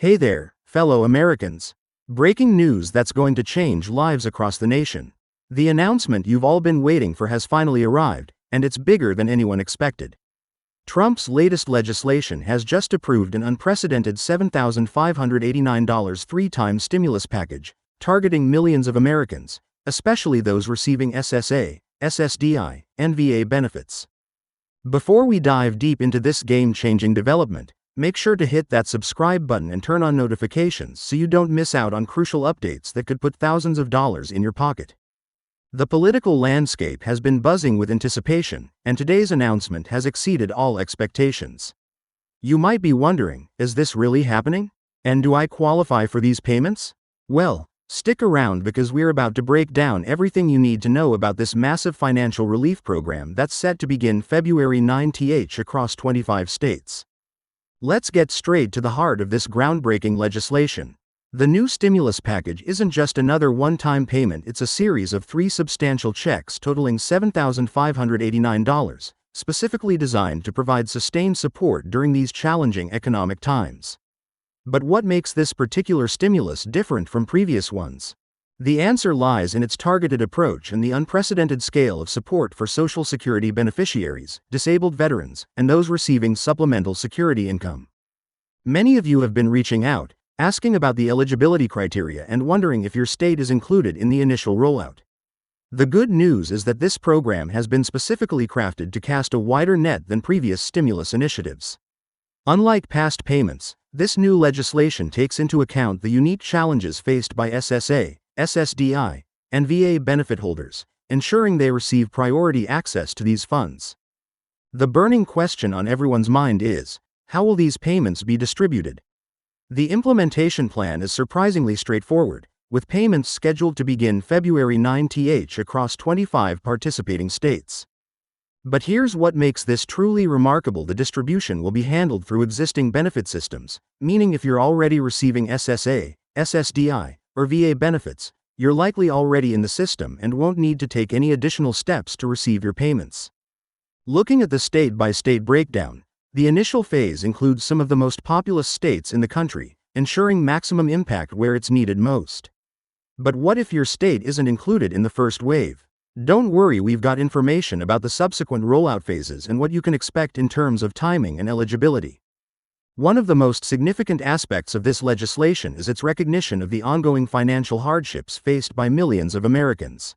Hey there, fellow Americans. Breaking news that's going to change lives across the nation. The announcement you've all been waiting for has finally arrived, and it's bigger than anyone expected. Trump's latest legislation has just approved an unprecedented $7,589 three-time stimulus package, targeting millions of Americans, especially those receiving SSA, SSDI, and VA benefits. Before we dive deep into this game-changing development, make sure to hit that subscribe button and turn on notifications so you don't miss out on crucial updates that could put thousands of dollars in your pocket. The political landscape has been buzzing with anticipation, and today's announcement has exceeded all expectations. You might be wondering, is this really happening? And do I qualify for these payments? Well, stick around because we're about to break down everything you need to know about this massive financial relief program that's set to begin February 9th across 25 states. Let's get straight to the heart of this groundbreaking legislation. The new stimulus package isn't just another one-time payment, it's a series of three substantial checks totaling $7,589, specifically designed to provide sustained support during these challenging economic times. But what makes this particular stimulus different from previous ones? The answer lies in its targeted approach and the unprecedented scale of support for Social Security beneficiaries, disabled veterans, and those receiving supplemental security income. Many of you have been reaching out, asking about the eligibility criteria and wondering if your state is included in the initial rollout. The good news is that this program has been specifically crafted to cast a wider net than previous stimulus initiatives. Unlike past payments, this new legislation takes into account the unique challenges faced by SSA, SSDI, and VA benefit holders, ensuring they receive priority access to these funds. The burning question on everyone's mind is, how will these payments be distributed? The implementation plan is surprisingly straightforward, with payments scheduled to begin February 9th across 25 participating states. But here's what makes this truly remarkable: the distribution will be handled through existing benefit systems, meaning if you're already receiving SSA, SSDI, or VA benefits, you're likely already in the system and won't need to take any additional steps to receive your payments. Looking at the state-by-state breakdown, the initial phase includes some of the most populous states in the country, ensuring maximum impact where it's needed most. But what if your state isn't included in the first wave? Don't worry, we've got information about the subsequent rollout phases and what you can expect in terms of timing and eligibility. One of the most significant aspects of this legislation is its recognition of the ongoing financial hardships faced by millions of Americans.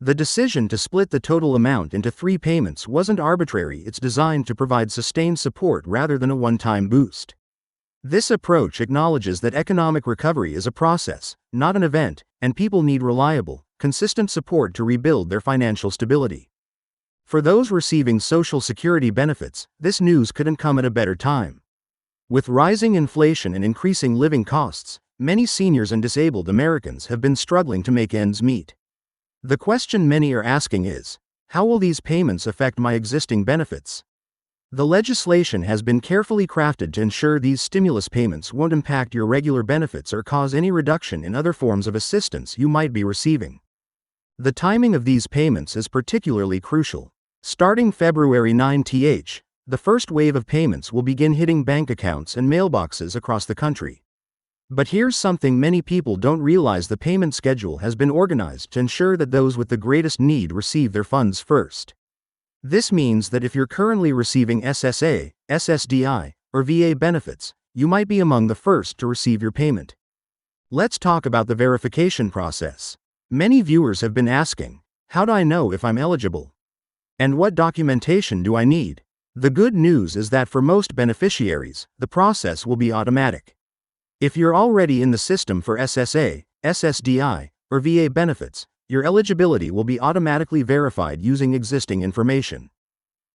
The decision to split the total amount into three payments wasn't arbitrary, it's designed to provide sustained support rather than a one-time boost. This approach acknowledges that economic recovery is a process, not an event, and people need reliable, consistent support to rebuild their financial stability. For those receiving Social Security benefits, this news couldn't come at a better time. With rising inflation and increasing living costs, many seniors and disabled Americans have been struggling to make ends meet. The question many are asking is, how will these payments affect my existing benefits? The legislation has been carefully crafted to ensure these stimulus payments won't impact your regular benefits or cause any reduction in other forms of assistance you might be receiving. The timing of these payments is particularly crucial. Starting February 9th, the first wave of payments will begin hitting bank accounts and mailboxes across the country. But here's something many people don't realize: the payment schedule has been organized to ensure that those with the greatest need receive their funds first. This means that if you're currently receiving SSA, SSDI, or VA benefits, you might be among the first to receive your payment. Let's talk about the verification process. Many viewers have been asking, how do I know if I'm eligible? And what documentation do I need? The good news is that for most beneficiaries, the process will be automatic. If you're already in the system for SSA, SSDI, or VA benefits, your eligibility will be automatically verified using existing information.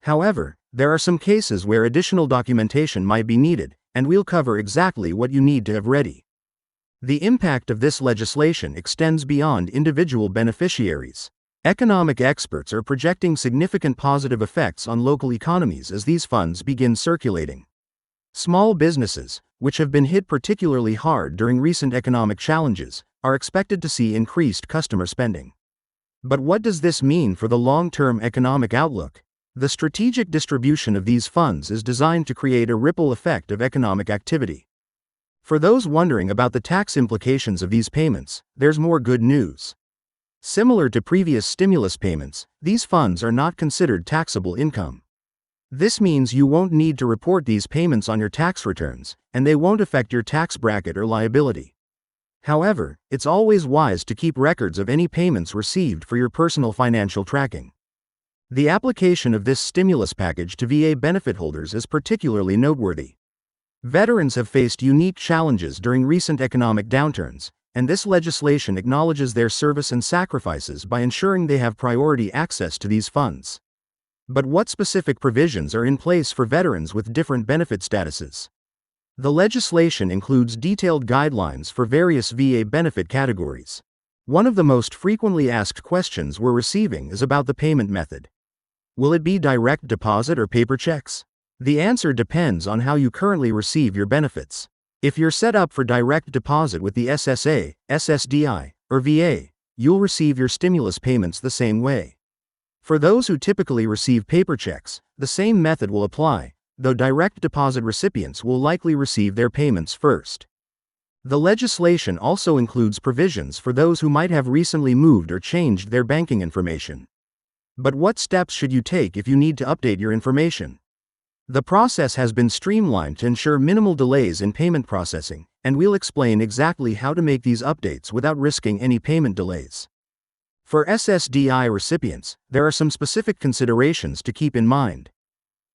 However, there are some cases where additional documentation might be needed, and we'll cover exactly what you need to have ready. The impact of this legislation extends beyond individual beneficiaries. Economic experts are projecting significant positive effects on local economies as these funds begin circulating. Small businesses, which have been hit particularly hard during recent economic challenges, are expected to see increased customer spending. But what does this mean for the long-term economic outlook? The strategic distribution of these funds is designed to create a ripple effect of economic activity. For those wondering about the tax implications of these payments, there's more good news. Similar to previous stimulus payments, these funds are not considered taxable income. This means you won't need to report these payments on your tax returns, and they won't affect your tax bracket or liability. However, it's always wise to keep records of any payments received for your personal financial tracking. The application of this stimulus package to VA benefit holders is particularly noteworthy. Veterans have faced unique challenges during recent economic downturns, and this legislation acknowledges their service and sacrifices by ensuring they have priority access to these funds. But what specific provisions are in place for veterans with different benefit statuses? The legislation includes detailed guidelines for various VA benefit categories. One of the most frequently asked questions we're receiving is about the payment method. Will it be direct deposit or paper checks? The answer depends on how you currently receive your benefits. If you're set up for direct deposit with the SSA, SSDI, or VA, you'll receive your stimulus payments the same way. For those who typically receive paper checks, the same method will apply, though direct deposit recipients will likely receive their payments first. The legislation also includes provisions for those who might have recently moved or changed their banking information. But what steps should you take if you need to update your information? The process has been streamlined to ensure minimal delays in payment processing, and we'll explain exactly how to make these updates without risking any payment delays. For SSDI recipients, there are some specific considerations to keep in mind.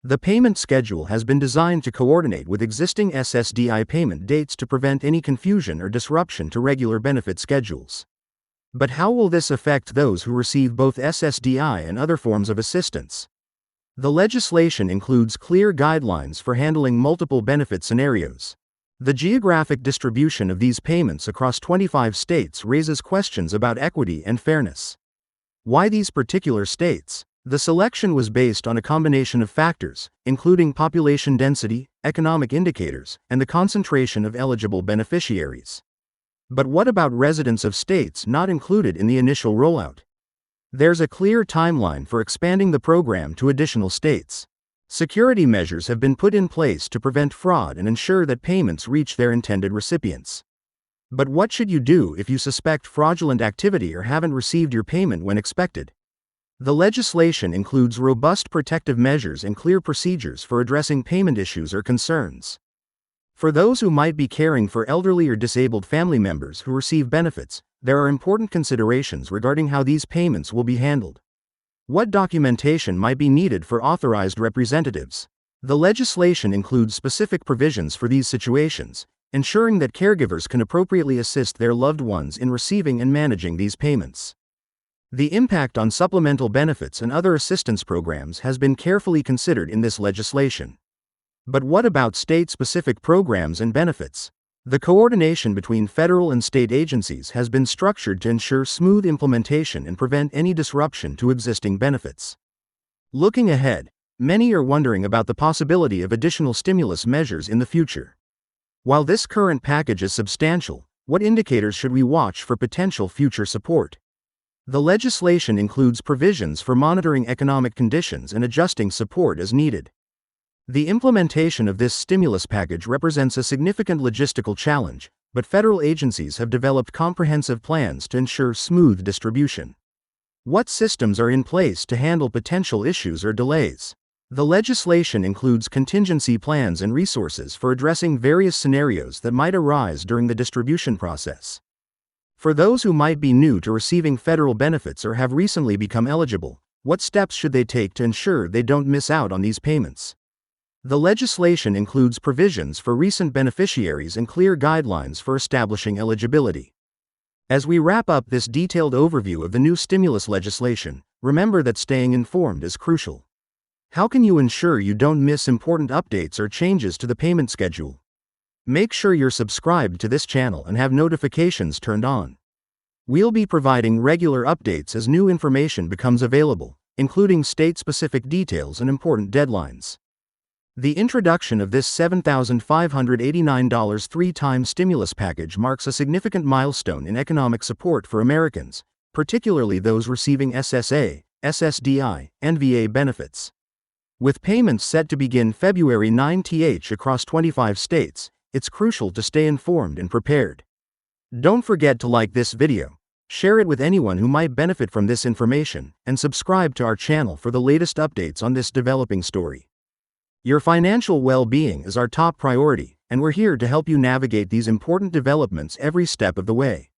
The payment schedule has been designed to coordinate with existing SSDI payment dates to prevent any confusion or disruption to regular benefit schedules. But how will this affect those who receive both SSDI and other forms of assistance? The legislation includes clear guidelines for handling multiple benefit scenarios. The geographic distribution of these payments across 25 states raises questions about equity and fairness. Why these particular states? The selection was based on a combination of factors, including population density, economic indicators, and the concentration of eligible beneficiaries. But what about residents of states not included in the initial rollout? There's a clear timeline for expanding the program to additional states. Security measures have been put in place to prevent fraud and ensure that payments reach their intended recipients. But what should you do if you suspect fraudulent activity or haven't received your payment when expected? The legislation includes robust protective measures and clear procedures for addressing payment issues or concerns. For those who might be caring for elderly or disabled family members who receive benefits, there are important considerations regarding how these payments will be handled. What documentation might be needed for authorized representatives? The legislation includes specific provisions for these situations, ensuring that caregivers can appropriately assist their loved ones in receiving and managing these payments. The impact on supplemental benefits and other assistance programs has been carefully considered in this legislation. But what about state-specific programs and benefits? The coordination between federal and state agencies has been structured to ensure smooth implementation and prevent any disruption to existing benefits. Looking ahead, many are wondering about the possibility of additional stimulus measures in the future. While this current package is substantial, what indicators should we watch for potential future support? The legislation includes provisions for monitoring economic conditions and adjusting support as needed. The implementation of this stimulus package represents a significant logistical challenge, but federal agencies have developed comprehensive plans to ensure smooth distribution. What systems are in place to handle potential issues or delays? The legislation includes contingency plans and resources for addressing various scenarios that might arise during the distribution process. For those who might be new to receiving federal benefits or have recently become eligible, what steps should they take to ensure they don't miss out on these payments? The legislation includes provisions for recent beneficiaries and clear guidelines for establishing eligibility. As we wrap up this detailed overview of the new stimulus legislation, remember that staying informed is crucial. How can you ensure you don't miss important updates or changes to the payment schedule? Make sure you're subscribed to this channel and have notifications turned on. We'll be providing regular updates as new information becomes available, including state-specific details and important deadlines. The introduction of this $7,589 three-time stimulus package marks a significant milestone in economic support for Americans, particularly those receiving SSA, SSDI, and VA benefits. With payments set to begin February 9th across 25 states, it's crucial to stay informed and prepared. Don't forget to like this video, share it with anyone who might benefit from this information, and subscribe to our channel for the latest updates on this developing story. Your financial well-being is our top priority, and we're here to help you navigate these important developments every step of the way.